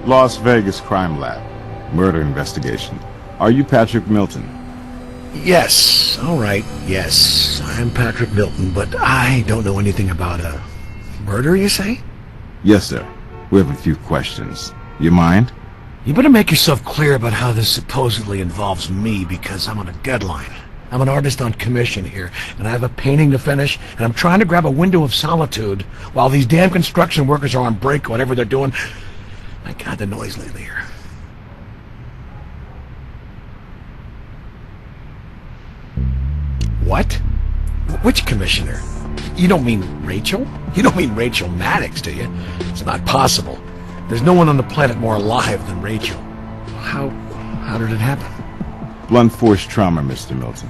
Las Vegas Crime Lab. Murder investigation. Are you Patrick Milton? Yes, alright, yes. I'm Patrick Milton, but I don't know anything about a murder, you say? Yes, sir. We have a few questions. You mind? You better make yourself clear about how this supposedly involves me, because I'm on a deadline. I'm an artist on commission here, and I have a painting to finish, and I'm trying to grab a window of solitude while these damn construction workers are on break, whatever they're doing. My God, the noise lately here. What? Which commissioner? You don't mean Rachel? You don't mean Rachel Maddox, do you? It's not possible. There's no one on the planet more alive than Rachel. How did it happen? Blunt force trauma, Mr. Milton.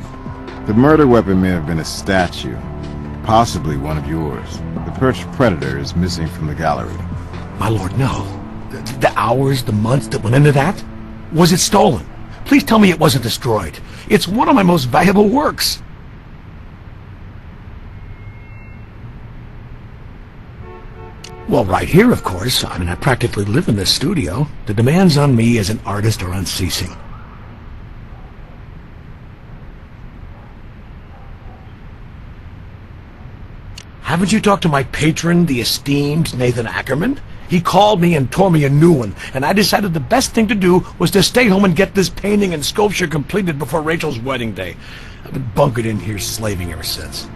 The murder weapon may have been a statue, possibly one of yours. The perched predator is missing from the gallery. My lord, no. The hours, the months that went into that? Was it stolen? Please tell me it wasn't destroyed. It's one of my most valuable works. Well, right here, of course. I mean, I practically live in this studio. The demands on me as an artist are unceasing. Haven't you talked to my patron, the esteemed Nathan Ackerman? He called me and tore me a new one, and I decided the best thing to do was to stay home and get this painting and sculpture completed before Rachel's wedding day. I've been bunkered in here slaving ever since.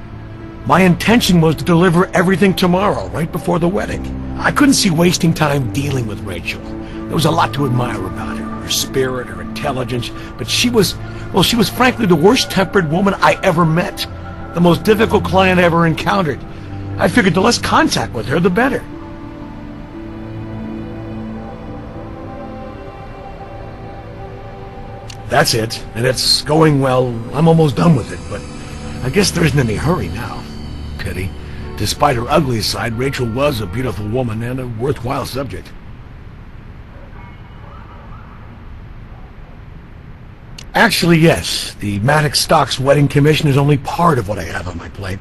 My intention was to deliver everything tomorrow, right before the wedding. I couldn't see wasting time dealing with Rachel. There was a lot to admire about her spirit, her intelligence, but she was frankly the worst-tempered woman I ever met. The most difficult client I ever encountered. I figured the less contact with her, the better. That's it, and it's going well. I'm almost done with it, but I guess there isn't any hurry now. Pity. Despite her ugly side, Rachel was a beautiful woman and a worthwhile subject. Actually, yes. The Maddox Stocks wedding commission is only part of what I have on my plate.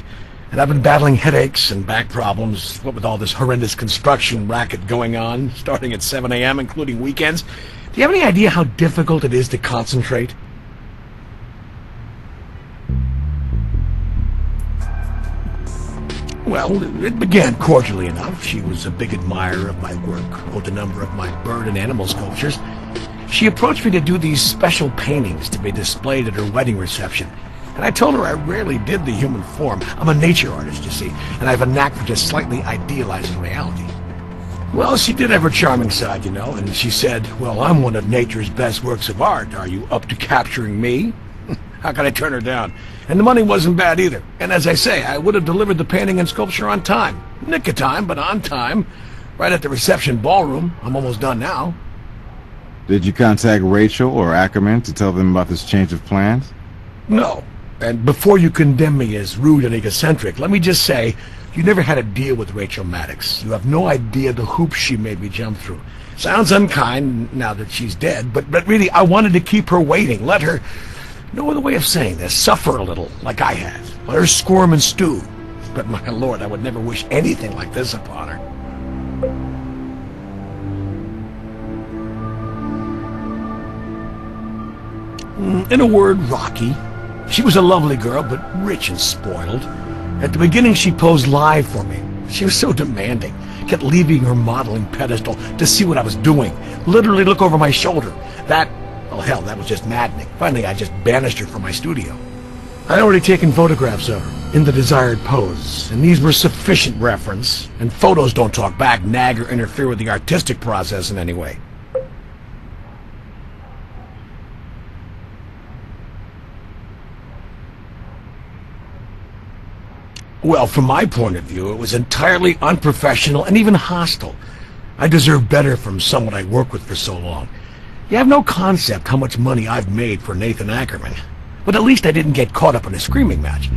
And I've been battling headaches and back problems, what with all this horrendous construction racket going on, starting at 7 a.m., including weekends. Do you have any idea how difficult it is to concentrate? Well, it began cordially enough. She was a big admirer of my work, owned a number of my bird and animal sculptures. She approached me to do these special paintings to be displayed at her wedding reception. And I told her I rarely did the human form. I'm a nature artist, you see, and I have a knack for just slightly idealizing reality. Well, she did have her charming side, you know, and she said, well, I'm one of nature's best works of art. Are you up to capturing me? How could I turn her down? And the money wasn't bad either. And as I say, I would have delivered the painting and sculpture on time. Nick of time, but on time. Right at the reception ballroom. I'm almost done now. Did you contact Rachel or Ackerman to tell them about this change of plans? No. And before you condemn me as rude and egocentric, let me just say, you never had a deal with Rachel Maddox. You have no idea the hoops she made me jump through. Sounds unkind now that she's dead, but really, I wanted to keep her waiting. Let her, no other way of saying this, suffer a little, like I have. Let her squirm and stew. But my lord, I would never wish anything like this upon her. In a word, rocky. She was a lovely girl, but rich and spoiled. At the beginning, she posed live for me. She was so demanding. Kept leaving her modeling pedestal to see what I was doing. Literally look over my shoulder. That, oh hell, that was just maddening. Finally, I just banished her from my studio. I'd already taken photographs of her in the desired pose, and these were sufficient reference. And photos don't talk back, nag, or interfere with the artistic process in any way. Well, from my point of view, it was entirely unprofessional and even hostile. I deserve better from someone I worked with for so long. You have no concept how much money I've made for Nathan Ackerman. But at least I didn't get caught up in a screaming match.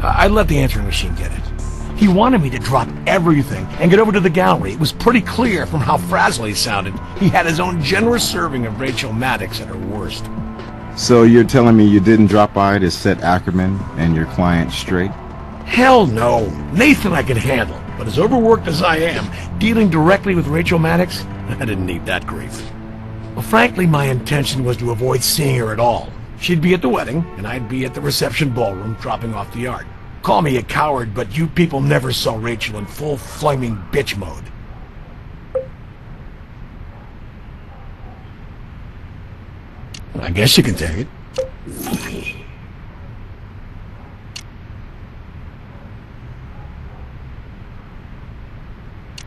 I let the answering machine get it. He wanted me to drop everything and get over to the gallery. It was pretty clear from how frazzled he sounded. He had his own generous serving of Rachel Maddox at her worst. So you're telling me you didn't drop by to set Ackerman and your client straight? Hell no. Nathan I can handle, but as overworked as I am, dealing directly with Rachel Maddox, I didn't need that grief. Well, frankly, my intention was to avoid seeing her at all. She'd be at the wedding, and I'd be at the reception ballroom dropping off the art. Call me a coward, but you people never saw Rachel in full flaming bitch mode. I guess you can take it.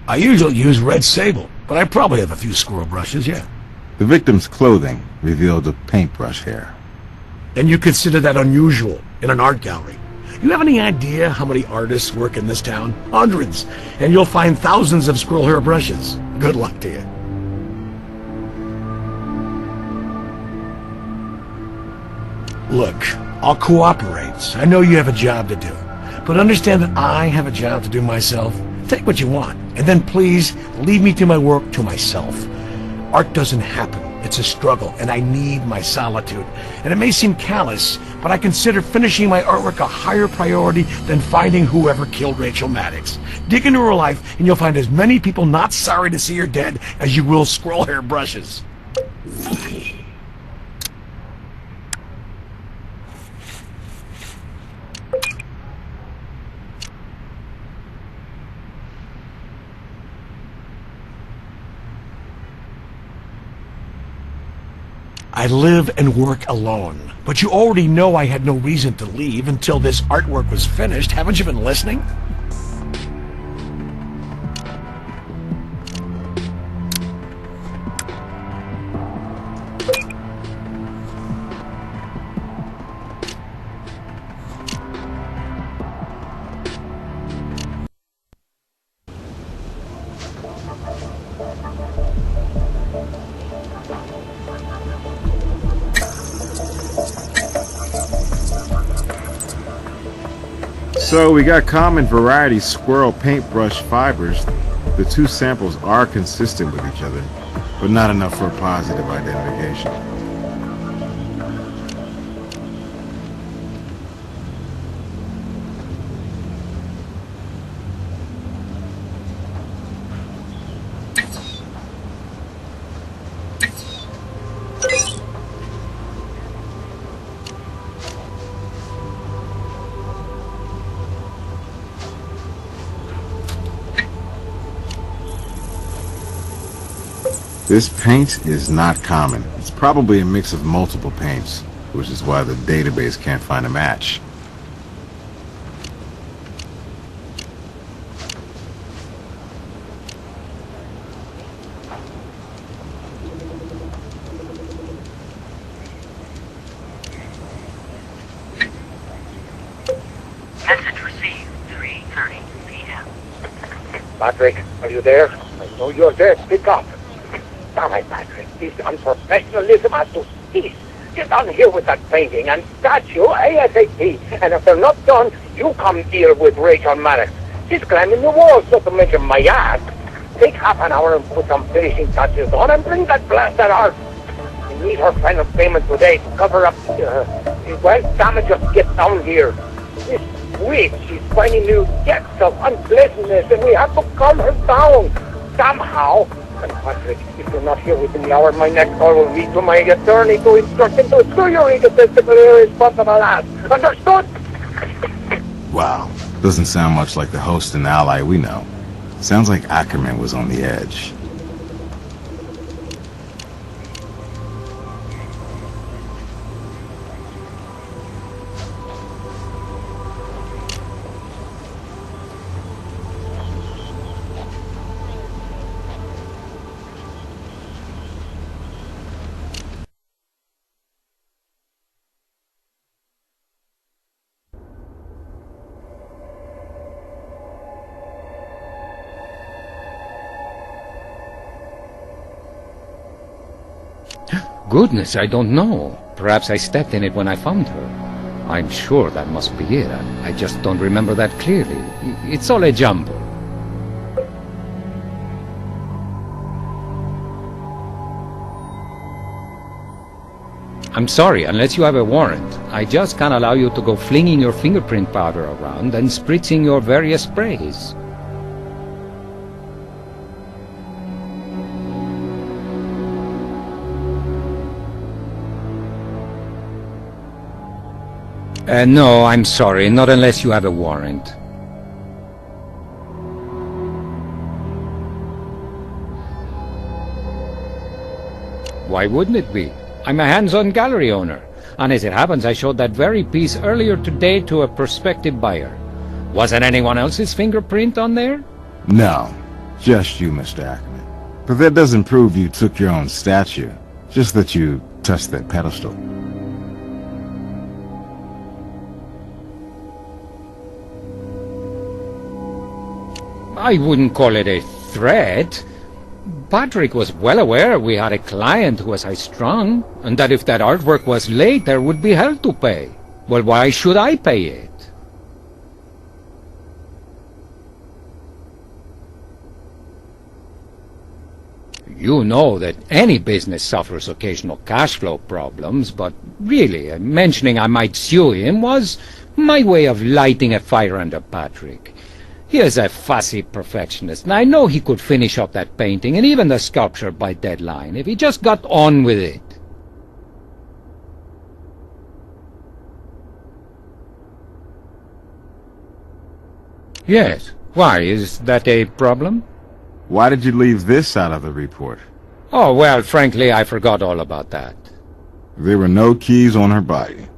I usually use red sable, but I probably have a few squirrel brushes, yeah. The victim's clothing revealed a paintbrush hair. Then you consider that unusual in an art gallery. You have any idea how many artists work in this town? Hundreds. And you'll find thousands of squirrel hair brushes. Good luck to you. Look, I'll cooperate. I know you have a job to do. But understand that I have a job to do myself. Take what you want, and then please leave me to my work to myself. Art doesn't happen. It's a struggle, and I need my solitude. And it may seem callous, but I consider finishing my artwork a higher priority than finding whoever killed Rachel Maddox. Dig into her life, and you'll find as many people not sorry to see her dead as you will squirrel hair brushes. I live and work alone, but you already know I had no reason to leave until this artwork was finished. Haven't you been listening? So we got common variety squirrel paintbrush fibers. The two samples are consistent with each other, but not enough for a positive identification. This paint is not common. It's probably a mix of multiple paints, which is why the database can't find a match. Message received, 3:30 p.m. Patrick, are you there? I know you're there. Speak up. Damn it, Patrick. This unprofessionalism has to cease. Get on here with that painting and statue ASAP. And if they're not done, you come deal with Rachel Maddox. She's climbing the walls, not to mention my ass. Take half an hour and put some finishing touches on and bring that blasted art. We need her final payment today to cover up well, damages. Get down here. This witch is finding new depths of unpleasantness, and we have to calm her down somehow. And Patrick, if you're not here within the hour, my next call will be to my attorney to instruct him to sue your egotistical irresponsible ass. Understood? Wow, doesn't sound much like the host and ally we know. Sounds like Ackerman was on the edge. Goodness, I don't know. Perhaps I stepped in it when I found her. I'm sure that must be it. I just don't remember that clearly. It's all a jumble. I'm sorry, unless you have a warrant. I just can't allow you to go flinging your fingerprint powder around and spritzing your various sprays. No, I'm sorry. Not unless you have a warrant. Why wouldn't it be? I'm a hands-on gallery owner. And as it happens, I showed that very piece earlier today to a prospective buyer. Wasn't anyone else's fingerprint on there? No, just you, Mr. Ackerman. But that doesn't prove you took your own statue. Just that you touched that pedestal. I wouldn't call it a threat. Patrick was well aware we had a client who was high-strung, and that if that artwork was late, there would be hell to pay. Well, why should I pay it? You know that any business suffers occasional cash flow problems, but really, mentioning I might sue him was my way of lighting a fire under Patrick. He is a fussy perfectionist, and I know he could finish up that painting and even the sculpture by deadline if he just got on with it. Yes. Why? Is that a problem? Why did you leave this out of the report? Oh, well, frankly, I forgot all about that. There were no keys on her body.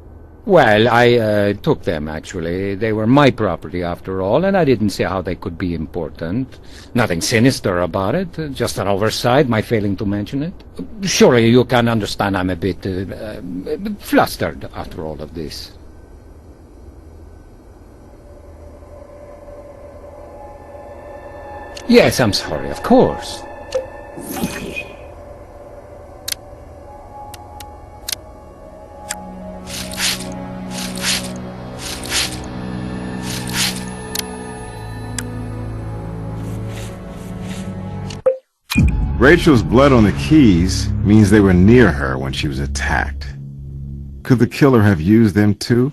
Well, I took them, actually. They were my property, after all, and I didn't see how they could be important. Nothing sinister about it, just an oversight, my failing to mention it. Surely you can understand I'm a bit flustered after all of this. Yes, I'm sorry, of course. Rachel's blood on the keys means they were near her when she was attacked. Could the killer have used them too?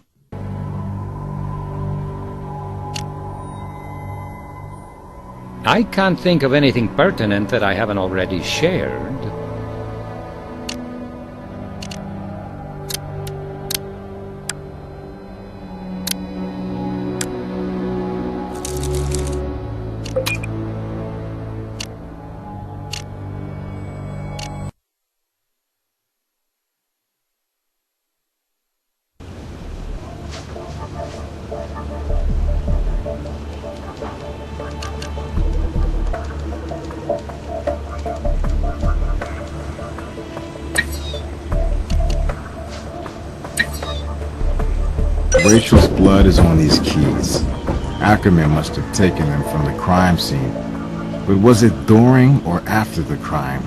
I can't think of anything pertinent that I haven't already shared. Rachel's blood is on these keys. Ackerman must have taken them from the crime scene. But was it during or after the crime?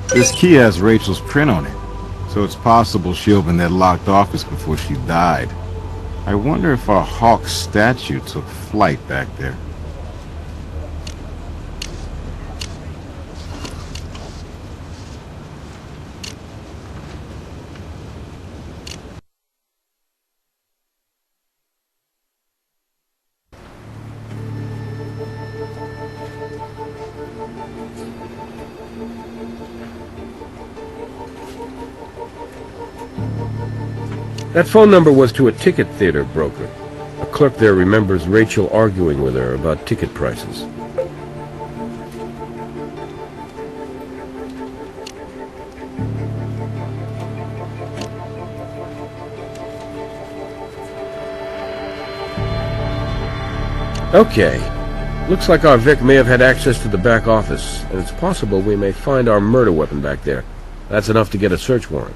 This key has Rachel's print on it, so it's possible she opened that locked office before she died. I wonder if our Hawk statue took flight back there. That phone number was to a ticket theater broker. A clerk there remembers Rachel arguing with her about ticket prices. Okay. Looks like our Vic may have had access to the back office, and it's possible we may find our murder weapon back there. That's enough to get a search warrant.